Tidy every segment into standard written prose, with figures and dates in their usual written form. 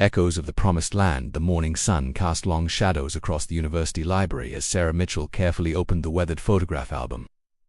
Echoes of the Promised Land. The morning sun cast long shadows across the university library as Sarah Mitchell carefully opened the weathered photograph album.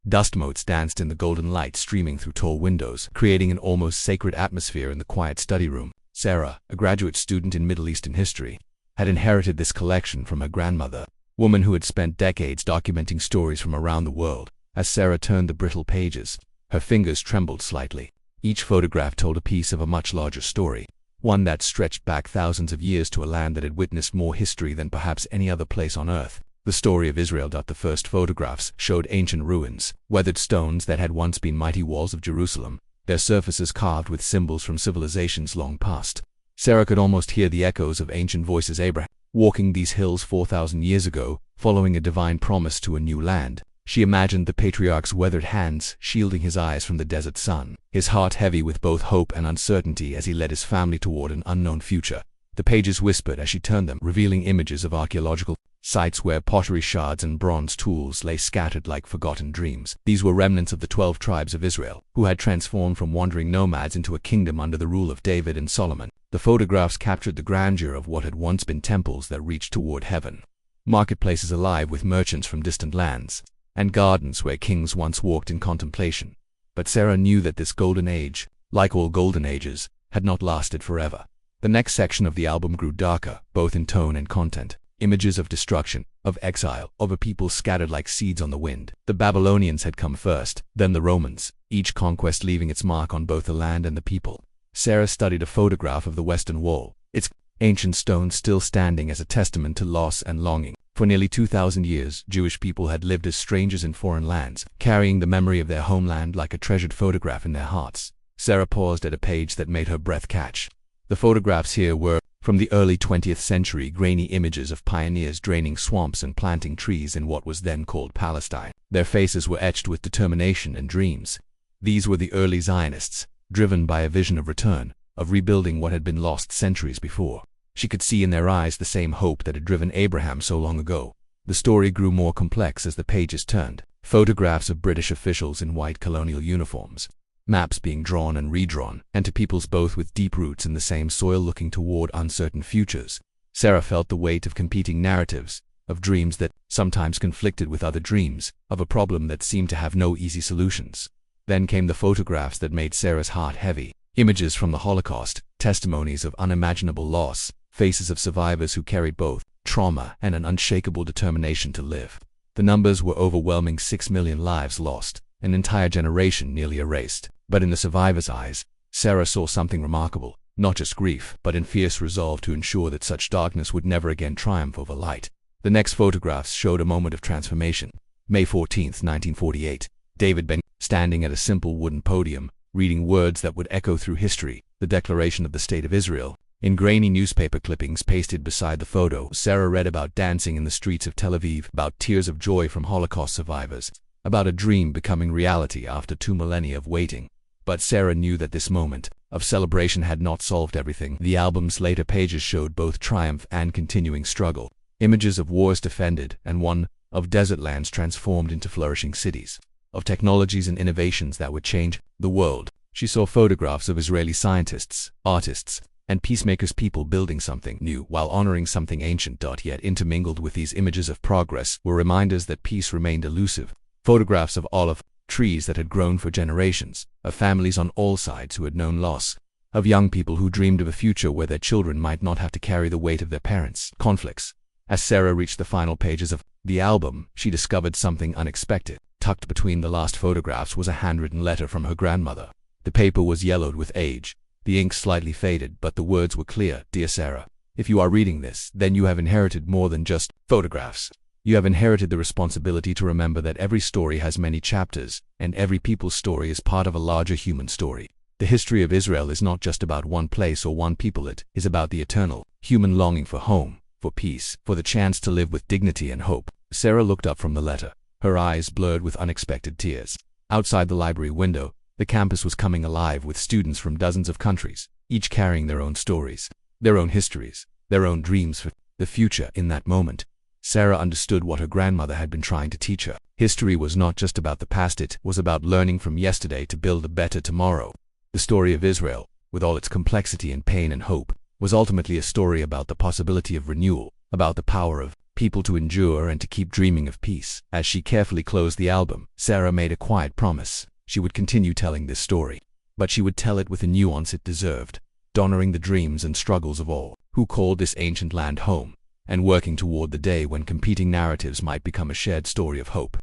Dust motes danced in the golden light streaming through tall windows, creating an almost sacred atmosphere in the quiet study room. Sarah, a graduate student in Middle Eastern history, had inherited this collection from her grandmother, woman who had spent decades documenting stories from around the world. As Sarah turned the brittle pages, her fingers trembled slightly. Each photograph told a piece of a much larger story, one that stretched back thousands of years to a land that had witnessed more history than perhaps any other place on earth. The story of Israel. The first photographs showed ancient ruins, weathered stones that had once been mighty walls of Jerusalem, their surfaces carved with symbols from civilizations long past. Sarah could almost hear the echoes of ancient voices. Abraham, walking these hills 4,000 years ago, following a divine promise to a new land. She imagined the patriarch's weathered hands shielding his eyes from the desert sun, his heart heavy with both hope and uncertainty as he led his family toward an unknown future. The pages whispered as she turned them, revealing images of archaeological sites where pottery shards and bronze tools lay scattered like forgotten dreams. These were remnants of the 12 tribes of Israel, who had transformed from wandering nomads into a kingdom under the rule of David and Solomon. The photographs captured the grandeur of what had once been temples that reached toward heaven, marketplaces alive with merchants from distant lands, and gardens where kings once walked in contemplation. But Sarah knew that this golden age, like all golden ages, had not lasted forever. The next section of the album grew darker, both in tone and content. Images of destruction, of exile, of a people scattered like seeds on the wind. The Babylonians had come first, then the Romans, each conquest leaving its mark on both the land and the people. Sarah studied a photograph of the Western Wall, its ancient stones still standing as a testament to loss and longing. For nearly 2,000 years, Jewish people had lived as strangers in foreign lands, carrying the memory of their homeland like a treasured photograph in their hearts. Sarah paused at a page that made her breath catch. The photographs here were, from the early 20th century, grainy images of pioneers draining swamps and planting trees in what was then called Palestine. Their faces were etched with determination and dreams. These were the early Zionists, driven by a vision of return, of rebuilding what had been lost centuries before. She could see in their eyes the same hope that had driven Abraham so long ago. The story grew more complex as the pages turned. Photographs of British officials in white colonial uniforms, maps being drawn and redrawn, and to peoples both with deep roots in the same soil looking toward uncertain futures. Sarah felt the weight of competing narratives, of dreams that sometimes conflicted with other dreams, of a problem that seemed to have no easy solutions. Then came the photographs that made Sarah's heart heavy. Images from the Holocaust, testimonies of unimaginable loss, faces of survivors who carried both trauma and an unshakable determination to live. The numbers were overwhelming: 6 million lives lost, an entire generation nearly erased. But in the survivors' eyes, Sarah saw something remarkable, not just grief, but in fierce resolve to ensure that such darkness would never again triumph over light. The next photographs showed a moment of transformation. May 14, 1948. David Ben, standing at a simple wooden podium, reading words that would echo through history, the Declaration of the State of Israel. In grainy newspaper clippings pasted beside the photo, Sarah read about dancing in the streets of Tel Aviv, about tears of joy from Holocaust survivors, about a dream becoming reality after 2 millennia of waiting. But Sarah knew that this moment of celebration had not solved everything. The album's later pages showed both triumph and continuing struggle. Images of wars defended and won, of desert lands transformed into flourishing cities, of technologies and innovations that would change the world. She saw photographs of Israeli scientists, artists, and peacemakers, people building something new while honoring something ancient. Yet intermingled with these images of progress were reminders that peace remained elusive. Photographs of olive trees that had grown for generations, of families on all sides who had known loss, of young people who dreamed of a future where their children might not have to carry the weight of their parents' conflicts. As Sarah reached the final pages of the album, she discovered something unexpected. Tucked between the last photographs was a handwritten letter from her grandmother. The paper was yellowed with age, the ink slightly faded, but the words were clear. Dear Sarah, if you are reading this, then you have inherited more than just photographs. You have inherited the responsibility to remember that every story has many chapters, and every people's story is part of a larger human story. The history of Israel is not just about one place or one people. It is about the eternal, human longing for home, for peace, for the chance to live with dignity and hope. Sarah looked up from the letter, her eyes blurred with unexpected tears. Outside the library window, the campus was coming alive with students from dozens of countries, each carrying their own stories, their own histories, their own dreams for the future. In that moment, Sarah understood what her grandmother had been trying to teach her. History was not just about the past, it was about learning from yesterday to build a better tomorrow. The story of Israel, with all its complexity and pain and hope, was ultimately a story about the possibility of renewal, about the power of people to endure and to keep dreaming of peace. As she carefully closed the album, Sarah made a quiet promise. She would continue telling this story, but she would tell it with the nuance it deserved, honoring the dreams and struggles of all who called this ancient land home, and working toward the day when competing narratives might become a shared story of hope.